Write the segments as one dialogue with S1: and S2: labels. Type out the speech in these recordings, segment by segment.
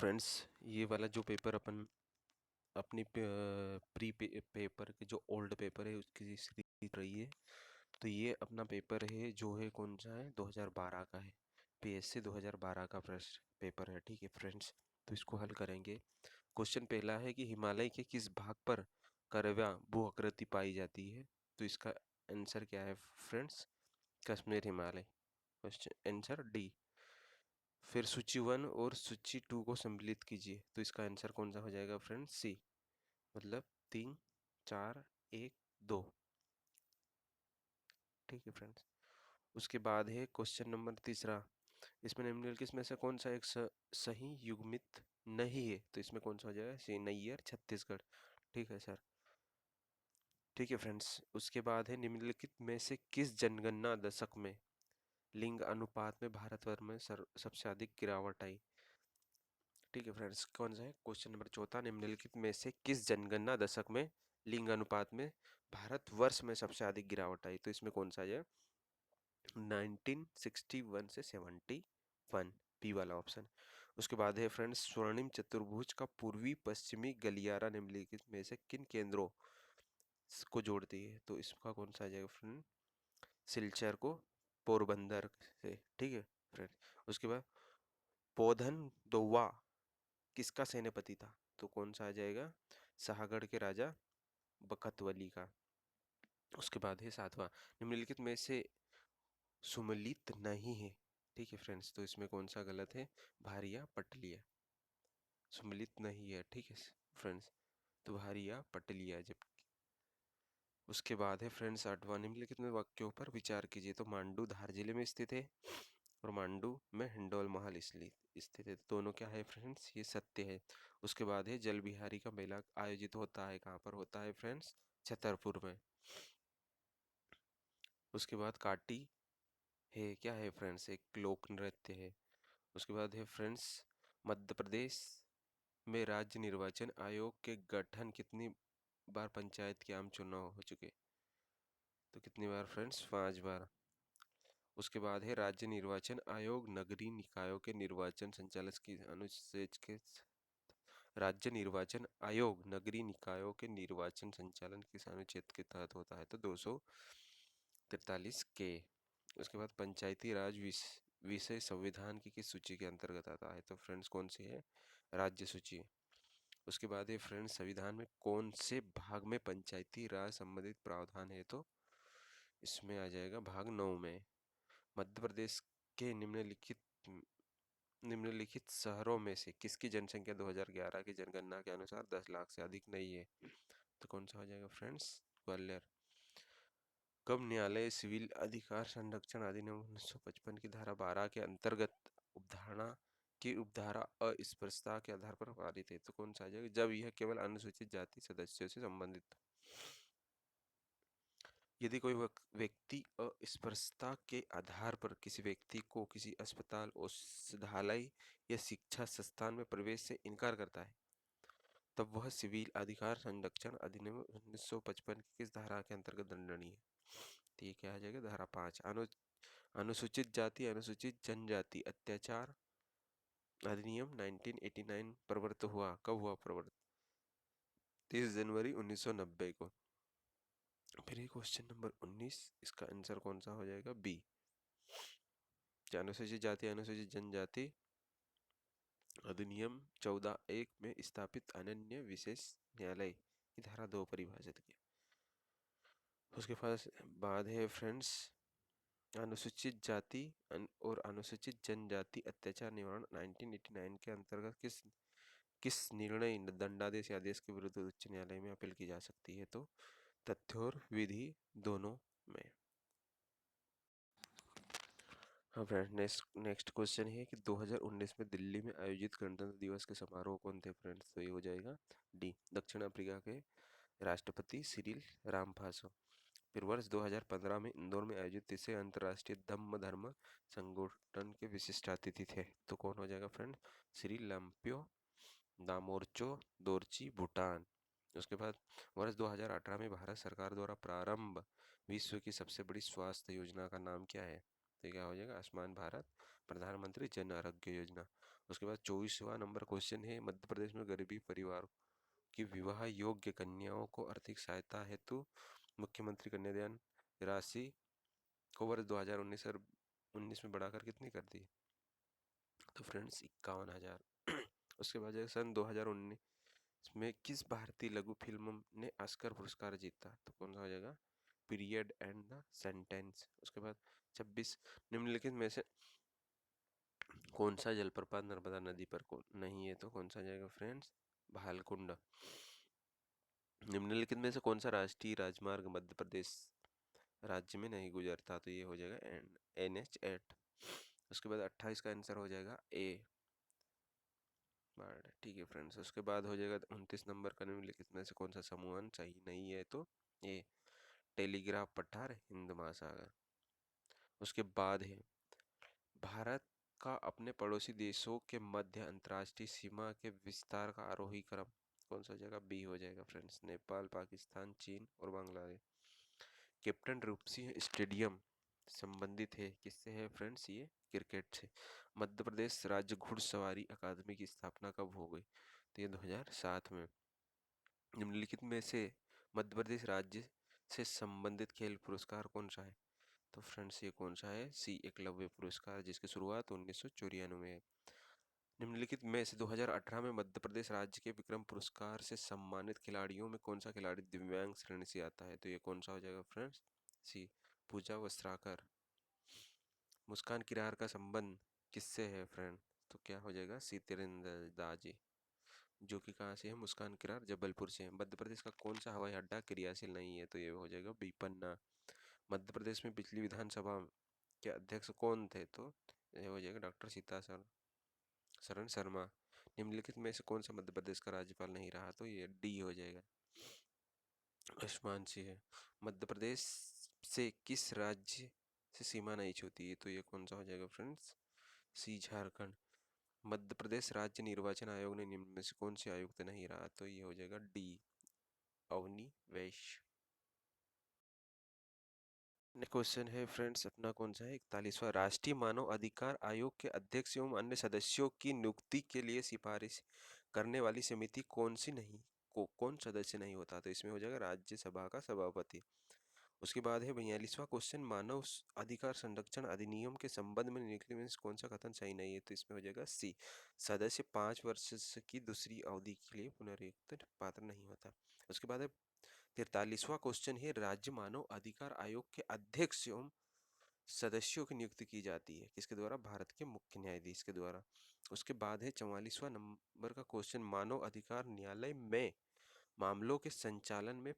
S1: Friends, ये वाला जो पेपर अपन अपनी पेपर के जो ओल्ड पेपर है उसकी सीरीज रही है। तो ये अपना पेपर है जो है कौन सा है, 2012 का है। पीएससी 2012 का प्रश्न पेपर है, ठीक है फ्रेंड्स। तो इसको हल करेंगे। क्वेश्चन पहला है कि हिमालय के किस भाग पर करवा भू आकृति पाई जाती है। तो इसका आंसर क्या है friends? Kashmir Himalaya. Question answer D. फिर सूची 1 और सूची 2 को सम्मिलित कीजिए। तो इसका आंसर कौन सा हो जाएगा फ्रेंड्स? सी। मतलब 3 4 1 2। ठीक है फ्रेंड्स। उसके बाद है क्वेश्चन नंबर तीसरा। इसमें निम्नलिखित में से कौन सा एक सही युग्मित नहीं है। तो इसमें कौन सा हो जाएगा? सी, नैयर छत्तीसगढ़। ठीक है सर। ठीक है फ्रेंड्स। उसके बाद है निम्नलिखित में से किस जनगणना दशक में लिंग अनुपात में भारतवर्ष में सबसे अधिक गिरावट आई। ठीक है फ्रेंड्स। कौन सा है? क्वेश्चन नंबर चौथा। निम्नलिखित में से किस जनगणना दशक में लिंग अनुपात में भारतवर्ष में सबसे अधिक गिरावट आई। तो इसमें कौन सा है? 1961 से 71, बी वाला ऑप्शन। उसके बाद है फ्रेंड्स, स्वर्णिम चतुर्भुज का पूर्वी पश्चिमी गलियारा निम्नलिखित में से किन केंद्रों को जोड़ती है। तो इसका कौन सा आ जाएगा फ्रेंड? सिलचर को पोरबंदर से। ठीक है फ्रेंड। उसके बाद पोधन दोवा किसका सेनापति था। तो कौन सा आ जाएगा? शाहगढ़ के राजा बखतवली का। उसके बाद है सातवां। निम्नलिखित में से सुमलित नहीं है। ठीक है फ्रेंड्स। तो इसमें कौन सा गलत है? भारिया पटलिया। सुमलित नहीं है। ठीक है फ्रेंड्स। तो भारिया पटलिया। जब उसके बाद है फ्रेंड्स आठवां। निम्नलिखित में वाक्यों पर विचार कीजिए। तो मांडू धार जिले में स्थित है और मांडू में हिंडोल महल इसलिए स्थित है। दोनों क्या है फ्रेंड्स? ये सत्य है। उसके बाद है जल बिहारी का मेला आयोजित होता है कहाँ पर होता है फ्रेंड्स? छतरपुर में। उसके बाद काटी है क्या है फ्रेंड्स? एक लोक नृत्य है। उसके बाद है फ्रेंड्स, मध्य प्रदेश में राज्य निर्वाचन आयोग के गठन कितनी बार पंचायत के आम चुनाव हो चुके। तो कितनी बार फ्रेंड्स? 5 बार। उसके बाद है राज्य निर्वाचन आयोग नगरीय निकायों के निर्वाचन संचालन की अनुच्छेद के राज्य निर्वाचन आयोग नगरीय निकायों के निर्वाचन संचालन किस अनुच्छेद के तहत होता है। तो 243 के। उसके बाद पंचायती राज विषय संविधान की किस सूची के अंतर्गत आता है। तो फ्रेंड्स कौन सी है? राज्य सूची। उसके बाद है फ्रेंड्स, संविधान में कौन से भाग में पंचायती राज संबंधित प्रावधान है। तो इसमें आ जाएगा भाग 9 में। मध्य प्रदेश के निम्नलिखित शहरों में से किसकी जनसंख्या 2011 की जनगणना के अनुसार 10 लाख से अधिक नहीं है। तो कौन सा हो जाएगा फ्रेंड्स? ग्वालियर। कब न्यायालय सिविल अधिकार संरक्षण अधिनियम 1955 की धारा 12 के अंतर्गत उपधारा अस्पृश्यता के आधार पर पारित है। तो कौन सा आ जाएगा? जब यह केवल अनुसूचित जाति सदस्यों से संबंधित। यदि कोई व्यक्ति अस्पृश्यता के आधार पर किसी व्यक्ति को किसी अस्पताल, औषधालय या शिक्षा संस्थान में प्रवेश से इनकार करता है, तब वह सिविल अधिकार संरक्षण अधिनियम 1955 की किस धारा के अंतर्गत दंडनीय है। तो ये क्या आ जाएगा? धारा 5। अनुसूचित जाति अनुसूचित जनजाति अत्याचार अधिनियम 1989 प्रवर्तित हुआ। कब हुआ प्रवर्तित? 30 जनवरी 1990 को। फिर ये क्वेश्चन नंबर 19, इसका आंसर कौन सा हो जाएगा? बी। अनुसूचित जाति अनुसूचित जनजाति अधिनियम 14(1) में स्थापित अनन्य विशेष न्यायालय की धारा 2 परिभाषित किया। उसके पास बाद है फ्रेंड्स, अनुसूचित जाति और अनुसूचित जनजाति अत्याचार निवारण 1989 के अंतर्गत किस किस निर्णय दंडादेश या आदेश के विरुद्ध उच्च न्यायालय में अपील की जा सकती है। तो तथ्य और विधि दोनों में। हाँ फ्रेंड, नेक्स्ट क्वेश्चन है कि 2019 में दिल्ली में आयोजित गणतंत्र दिवस के समारोह कौन थे फ्रेंड्स। तो ये हो जाएगा डी, दक्षिण अफ्रीका के राष्ट्रपति सिरिल रामफासो। फिर वर्ष 2015 में इंदौर में आयोजित तीसरे अंतर्राष्ट्रीय धम्म संगठन के विशिष्ट अतिथि थे। तो कौन हो जाएगा फ्रेंड? सिरिल लाम्प्यो दामोर्चो दोर्ची, भूटान। उसके बाद वर्ष 2018 में भारत सरकार द्वारा प्रारंभ विश्व की सबसे बड़ी स्वास्थ्य योजना का नाम क्या है। तो क्या हो जाएगा? आयुष्मान भारत प्रधानमंत्री जन आरोग्य योजना। उसके बाद 24वां नंबर क्वेश्चन है, मध्य प्रदेश में गरीबी परिवार की विवाह योग्य कन्याओं को आर्थिक सहायता हेतु मुख्यमंत्री कन्यादान राशि को वर्ष 2019 और 19 में बढ़ाकर कितनी कर दी? तो फ्रेंड्स 51,000। उसके बाद है सन 2019 में किस भारतीय लघु फिल्म ने ऑस्कर पुरस्कार जीता? तो कौन सा हो जाएगा? Period and the sentence. उसके बाद 26, निम्नलिखित में से कौन सा जलप्रपात नर्मदा नदी पर नहीं है? तो कौन सा जाएगा फ्रेंड्स? भालकुंड। निम्नलिखित में से कौन सा राष्ट्रीय राजमार्ग मध्य प्रदेश राज्य में नहीं गुजरता? तो ये हो जाएगा NH8। उसके बाद 28 का आंसर हो जाएगा ए। ठीक है फ्रेंड्स। उसके बाद हो जाएगा 29 नंबर का, निम्नलिखित में से कौन सा समूहन सही नहीं है? तो ए टेलीग्राफ पठार हिंद महासागर। उसके बाद है भारत का अपने पड़ोसी देशों के मध्य अंतर्राष्ट्रीय सीमा के विस्तार का आरोही क्रम कौन सा हो जाएगा? बी हो जाएगा फ्रेंड्स, नेपाल, पाकिस्तान, चीन और बांग्लादेश। कैप्टन रूप सिंह स्टेडियम संबंधित है किससे? है फ्रेंड्स ये क्रिकेट से। मध्य प्रदेश राज्य घुड़सवारी अकादमी की स्थापना कब हो गई? तो ये 2007 में। निम्नलिखित में से मध्य प्रदेश राज्य से संबंधित खेल पुरस्कार कौन सा है? तो फ्रेंड्स ये कौन सा है? सी एकलव्य पुरस्कार, जिसकी शुरुआत 1994 में है। निम्नलिखित में से 2018 में मध्य प्रदेश राज्य के विक्रम पुरस्कार से सम्मानित खिलाड़ियों में कौन सा खिलाड़ी दिव्यांग श्रेणी से आता है? तो ये कौन सा हो जाएगा फ्रेंड्स? सी पूजा वस्त्राकर। मुस्कान किरार का संबंध किससे है फ्रेंड? तो क्या हो जाएगा? सी तीरंदाजी। जो कि कहाँ से है? मुस्कान किरार जबलपुर से है। मध्य प्रदेश का कौन सा हवाई अड्डा क्रियाशील नहीं है? तो ये हो जाएगा बीपन्ना। मध्य प्रदेश में पिछली विधानसभा के अध्यक्ष कौन थे? तो ये हो जाएगा डॉक्टर सीतासर शरण शर्मा। निम्नलिखित में से कौन सा मध्य प्रदेश का राज्यपाल नहीं रहा? तो ये डी हो जाएगा, आयुष्मान सिंह है। मध्य प्रदेश से किस राज्य से सीमा नहीं छूती है? तो ये कौन सा हो जाएगा फ्रेंड्स? सी झारखंड। मध्य प्रदेश राज्य निर्वाचन आयोग ने निम्न में से कौन से आयुक्त नहीं रहा? तो ये हो जाएगा डी, अवनी वैश्य। नेक्स्ट क्वेश्चन है फ्रेंड्स अपना कौन सा है? 41वां, राष्ट्रीय मानव अधिकार आयोग के अध्यक्ष एवं अन्य सदस्यों की नियुक्ति के लिए सिफारिश करने वाली समिति कौन सी नहीं कौन सदस्य नहीं होता? तो इसमें हो जाएगा राज्यसभा का सभापति। उसके बाद है 42वां क्वेश्चन, मानव अधिकार संरक्षण अधिनियम के संबंध में निम्नलिखित में से कौन सा कथन सही नहीं है? तो इसमें हो जाएगा सी, सदस्य 5 वर्ष की दूसरी अवधि के लिए पुनर्नियुक्त पात्र नहीं होता। उसके बाद है 43वां क्वेश्चन है, राज्य मानव अधिकार आयोग के अध्यक्ष एवं सदस्यों की नियुक्ति की जाती है किसके द्वारा? भारत के मुख्य न्यायाधीश के द्वारा। उसके बाद है 44वां नंबर का क्वेश्चन, मानव अधिकार न्यायालय में मामलों के संचालन में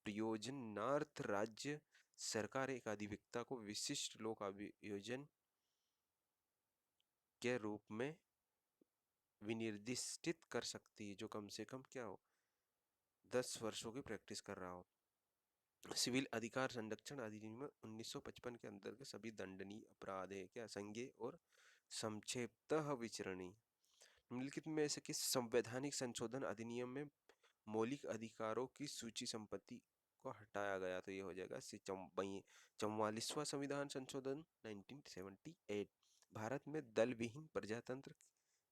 S1: प्रयोजनार्थ राज्य सरकार एक अधिवक्ता को विशिष्ट लोक अभियोजन के रूप में विनिर्दिष्टित कर सकती है जो कम से कम क्या हो? 10 वर्षों की प्रैक्टिस कर रहा हो। सिविल अधिकार संरक्षण अधिनियम 1955 के अंतर्गत सभी दंडनीय अपराध है क्या? संज्ञेय और संक्षेपतः विचरणीय। निम्नलिखित में से किस संवैधानिक संशोधन अधिनियम में मौलिक अधिकारों की सूची संपत्ति को हटाया गया? तो ये हो जाएगा 44वां संविधान संशोधन 1978। भारत में दल विहीन प्रजातंत्र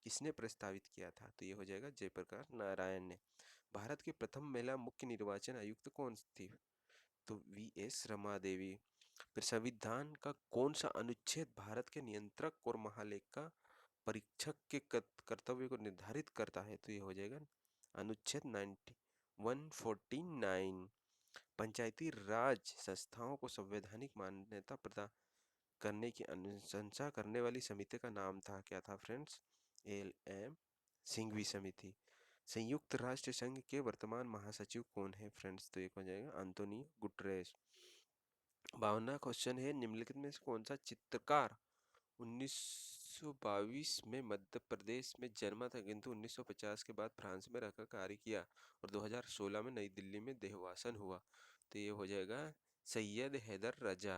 S1: किसने प्रस्तावित किया था? तो ये हो जाएगा जयप्रकाश नारायण ने। भारत की प्रथम महिला मुख्य निर्वाचन आयुक्त कौन थी? तो VS रमा देवी। फिर संविधान का कौन सा अनुच्छेद भारत के नियंत्रक और महालेखा परीक्षक के कर्तव्य को निर्धारित करता है? तो ये हो जाएगा अनुच्छेद 149। पंचायती राज संस्थाओं को संवैधानिक मान्यता प्रदान करने की अनुशंसा करने वाली समिति का नाम था क्या था फ्रेंड्स? LM सिंघवी समिति। संयुक्त राष्ट्र संघ के वर्तमान महासचिव कौन है फ्रेंड्स? तो एक हो जाएगा अंतोनियो गुटरेस। 52वां क्वेश्चन है, निम्नलिखित में से कौन सा चित्रकार 1922 में मध्य प्रदेश में जन्मा था किंतु 1950 के बाद फ्रांस में रहकर कार्य किया और 2016 में नई दिल्ली में देहवासन हुआ? तो ये हो जाएगा सैयद हैदर रजा।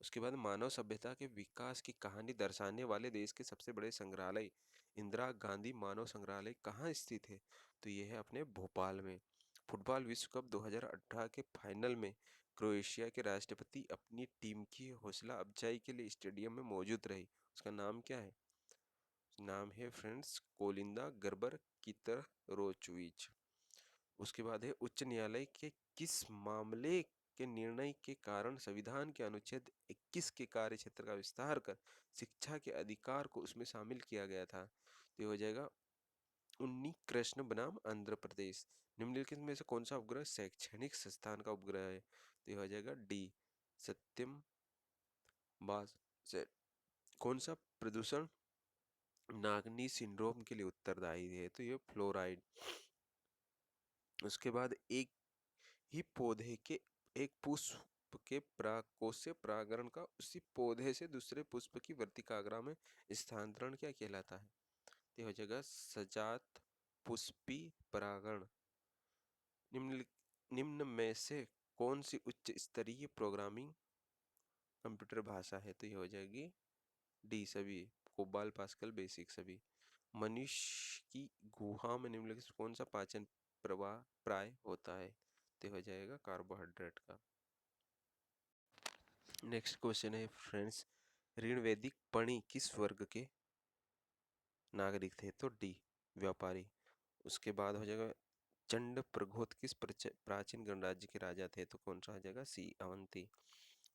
S1: उसके बाद मानव सभ्यता के विकास की कहानी दर्शाने वाले देश के सबसे बड़े संग्रहालय इंदिरा गांधी मानव संग्रहालय कहाँ स्थित है? तो ये है अपने भोपाल में। फुटबॉल विश्व कप 2018 के फाइनल में क्रोएशिया के राष्ट्रपति अपनी टीम की हौसला अफजाई के लिए स्टेडियम में मौजूद रहे, उसका नाम क्या है? नाम है फ्रेंड्स कोलिंदा गर्बर कितरोचविच। उसके बाद है उच्च न्यायालय के किस मामले के निर्णय के कारण संविधान के अनुच्छेद 21 के कार्य क्षेत्र का विस्तार कर शिक्षा के अधिकार को उसमें शामिल किया गया था। तो ये हो जाएगा उन्नी कृष्ण बनाम आंध्र प्रदेश। निम्नलिखित में से कौन सा उपग्रह शैक्षणिक संस्थान का उपग्रह है? तो ये हो जाएगा डी सत्यम बास से। कौन सा प्रदूषण नागनी सिंड्रोम के लिए उत्तरदायी है? तो ये फ्लोराइड। उसके बाद एक ही पौधे के एक पुष्प के परागकोश से परागण का उसी पौधे से दूसरे पुष्प की वर्तिकाग्र में स्थानांतरण क्या कहलाता है? तो ये हो जाएगा सजात पुष्पी परागण। निम्न निम्न में से कौन सी उच्च स्तरीय प्रोग्रामिंग कंप्यूटर भाषा है? तो ये हो जाएगी डी सभी, कोबाल पास्कल बेसिक सभी। मनुष्य की गुहा में निम्नलिखित से कौन सा पाचन प्रवाह प्राय होता है? तो हो जाएगा कार्बोहाइड्रेट का। नेक्स्ट क्वेश्चन है फ्रेंड्स, ऋण वैदिक पणि किस वर्ग के नागरिक थे? तो डी व्यापारी। उसके बाद हो जाएगा चंड प्रघोत किस प्राचीन गणराज्य के राजा थे? तो कौन सा हो जाएगा सी अवंती।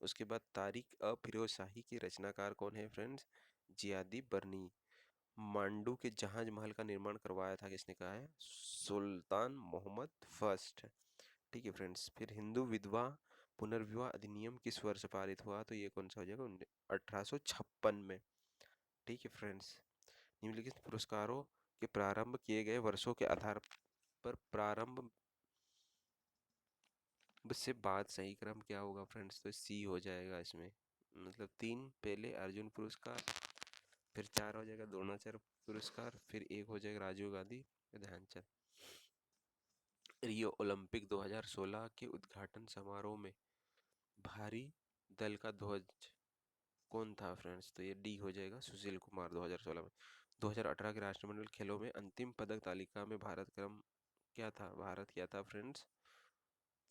S1: उसके बाद तारिक अ फिरोज शाही के रचनाकार कौन है फ्रेंड्स? जियादी बर्नी। मांडू के जहाज महल का निर्माण करवाया था किसने? कहा है सुल्तान मोहम्मद फर्स्ट। ठीक है फ्रेंड्स, फिर हिंदू विधवा पुनर्विवाह अधिनियम किस वर्ष पारित हुआ? तो ये कौन सा हो जाएगा 1856 में। ठीक है फ्रेंड्स, निम्नलिखित पुरस्कारों के प्रारंभ किए गए वर्षों के आधार पर प्रारंभ से बाद सही क्रम क्या होगा फ्रेंड्स? तो सी हो जाएगा इसमें, मतलब 3 पहले अर्जुन पुरस्कार, फिर 4 हो जाएगा द्रोणाचार्य पुरस्कार, फिर 1 हो जाएगा राजीव गांधी ध्यानचंद। रियो ओलंपिक 2016 के उद्घाटन समारोह में भारी दल का ध्वज कौन था फ्रेंड्स? तो ये डी हो जाएगा सुशील कुमार 2016 में। 2018 के राष्ट्रमंडल खेलों में अंतिम पदक तालिका में भारत क्रम क्या था? भारत क्या था फ्रेंड्स?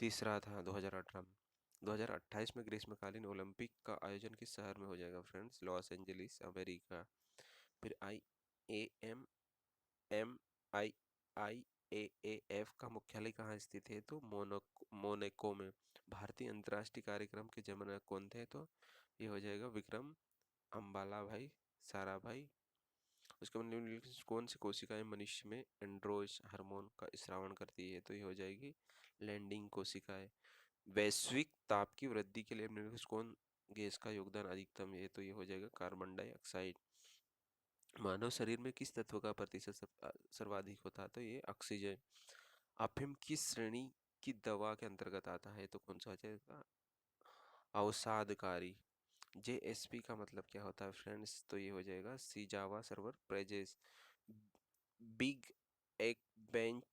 S1: तीसरा था 2018 में। 2028 में ग्रीष्मकालीन ओलंपिक का आयोजन किस शहर में हो जाएगा फ्रेंड्स? Loss Angeles America. फिर I A M M I I A F का मुख्यालय कहाँ स्थित है? तो मोनाको में। भारतीय अंतर्राष्ट्रीय कार्यक्रम के जनक कौन थे? तो ये हो जाएगा विक्रम अम्बाला भाई सारा भाई। उसके बाद निम्नलिखित में कौन सी कोशिकाएं मनुष्य में एंड्रोज हार्मोन का स्रावन करती है? तो ये हो जाएगी लैंडिंग कोशिकाएं। वैश्विक ताप की वृद्धि के लिए निम्नलिखित कौन गैस का योगदान अधिकतम है? तो ये हो जाएगा कार्बन डाइऑक्साइड। मानव शरीर में किस तत्व का प्रतिशत सर्वाधिक होता है? तो ये ऑक्सीजन। अफीम किस श्रेणी की दवा के अंतर्गत आता है? तो कौन सा हो जाएगा अवसादकारी। जेएसपी का मतलब क्या होता है फ्रेंड्स? तो ये हो जाएगा सी जावा सर्वर प्रेजेस। बिग एक बेंच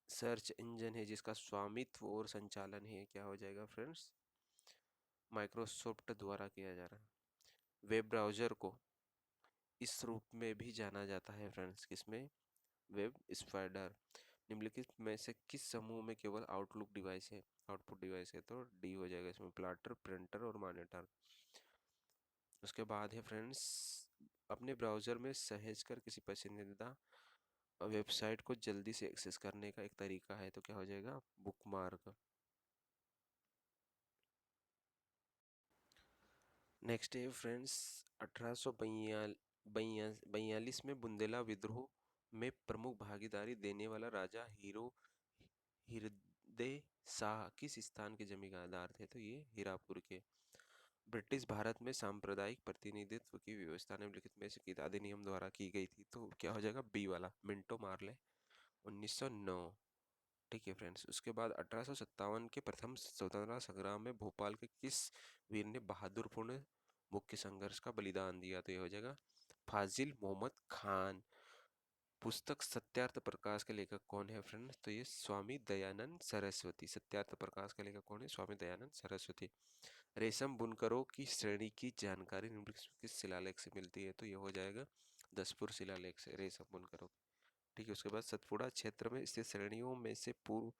S1: सर्च इंजन है जिसका स्वामित्व और संचालन है, क्या हो जाएगा फ्रेंड्स? माइक्रोसॉफ्ट द्वारा किया जा रहा है। वेब ब्राउजर को इस रूप में भी जाना जाता है फ्रेंड्स, किसमें? Web spider. निम्नलिखित में से किस समूह में केवल आउटलुक डिवाइस है, आउटपुट डिवाइस है? तो डी हो जाएगा इसमें प्लाटर प्रिंटर और मॉनिटर। उसके बाद है फ्रेंड्स, अपने ब्राउजर में सहेज कर किसी पसंदीदा वेबसाइट को जल्दी से एक्सेस करने का एक तरीका है, तो क्या हो जाएगा बुकमार्क। नेक्स्ट है फ्रेंड्स, 1842 में बुंदेला विद्रोह में प्रमुख भागीदारी देने वाला राजा हृदय शाह किस स्थान के जमींदार थे? तो ये हीरापुर के। ब्रिटिश भारत में सांप्रदायिक प्रतिनिधित्व की व्यवस्था निम्नलिखित में से किस अधिनियम द्वारा की गई थी? तो क्या हो जाएगा बी वाला मिंटो मार्ले 1909। ठीक है फ्रेंड्स, उसके बाद 1857 के प्रथम स्वतंत्रता संग्राम में भोपाल के किस वीर ने बहादुरपूर्ण मुख्य संघर्ष का बलिदान दिया? तो ये हो जाएगा फाजिल मोहम्मद खान। पुस्तक सत्यार्थ प्रकाश के लेखक कौन है फ्रेंड्स? तो ये स्वामी दयानंद सरस्वती। सत्यार्थ प्रकाश के लेखक कौन है? स्वामी दयानंद सरस्वती। रेशम बुनकरों की श्रेणी की जानकारी निम्नलिखित किस शिलालेख से मिलती है? तो ये हो जाएगा दसपुर शिलालेख से रेशम बुनकरों। ठीक है, उसके बाद सतपुड़ा क्षेत्र में स्थित श्रेणियों में से पूर्व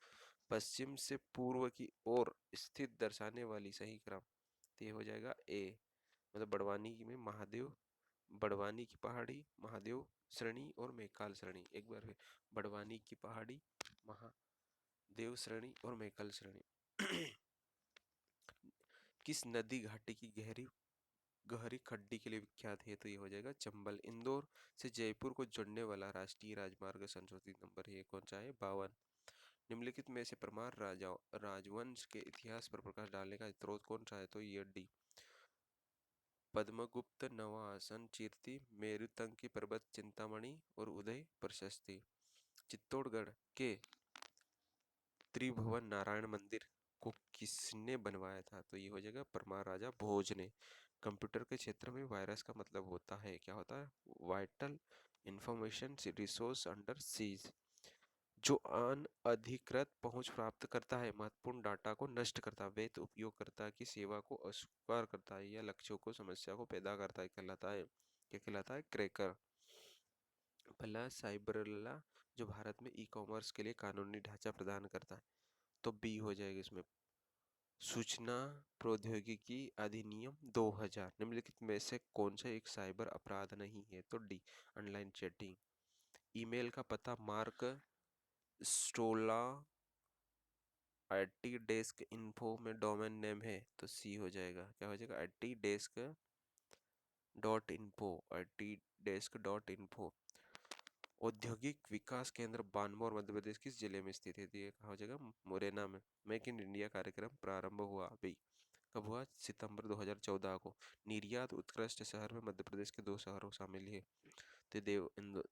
S1: पश्चिम से पूर्व की ओर स्थित दर्शाने वाली सही क्रम, तो ये हो जाएगा ए, मतलब बड़वानी में महादेव बड़वानी की पहाड़ी, महादेव श्रेणी और मैकाल श्रेणी। एक बार फिर, बड़वानी की पहाड़ी, महादेव श्रेणी और मैकाल श्रेणी। किस नदी घाटी की गहरी गहरी खड्डी के लिए विख्यात है? तो ये हो जाएगा चंबल। इंदौर से जयपुर को जोड़ने वाला राष्ट्रीय राजमार्ग संशोधित नंबर है कौन सा है? 52। निम्नलिखित में से परमार राजवंश के इतिहास पर प्रकाश डालने का स्रोत कौन सा है? तो ये डी। पद्मगुप्त नवासन कीर्ति, मेरुतंकी पर्वत चिंतामणि और उदय प्रशस्ति। चित्तौड़गढ़ के त्रिभुवन नारायण मंदिर को किसने बनवाया था? तो ये हो जाएगा परमार राजा भोज ने। कंप्यूटर के क्षेत्र में वायरस का मतलब होता है, क्या होता है? Vital information resource under seize. जो अनधिकृत पहुंच प्राप्त करता है, महत्वपूर्ण डाटा को नष्ट करता है, वैध उपयोगकर्ता की सेवा को अस्वीकार करता है या लक्ष्यों को समस्या को पैदा करता है, कहलाता है, क्या कहलाता है? क्रैकर। भला साइबरला जो भारत में ई कॉमर्स के लिए कानूनी ढांचा प्रदान करता है, तो बी हो जाएगा इसमें। सूचना प्रौद्योगिकी अधिनियम 2000 निम्नलिखित में से कौन सा एक साइबर अपराध नहीं है? तो डी। Online chatting. ईमेल का पता मार्क स्टोला IT डेस्क इन्फो में डोमेन नेम है, तो सी हो जाएगा, क्या हो जाएगा? IT desk.info। औद्योगिक विकास केंद्र बानमोर मध्य प्रदेश किस जिले में स्थित है? तो ये कहाँ हो जाएगा? मुरैना में। मेक इन इंडिया कार्यक्रम प्रारंभ हुआ अभी कब हुआ? सितंबर 2014 को। निर्यात उत्कृष्ट शहर में मध्य प्रदेश के 2 शहरों शामिल है, तो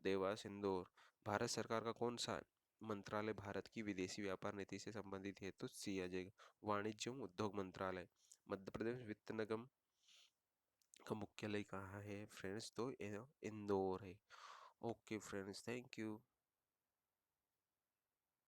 S1: देवास इंदौर। भारत सरकार का कौन सा मंत्रालय भारत की विदेशी व्यापार नीति से संबंधित है? तो सी आ जाएगा, वाणिज्य एवं उद्योग मंत्रालय। मध्य प्रदेश वित्त निगम का मुख्यालय कहाँ है फ्रेंड्स? तो इंदौर है। Okay friends, thank you.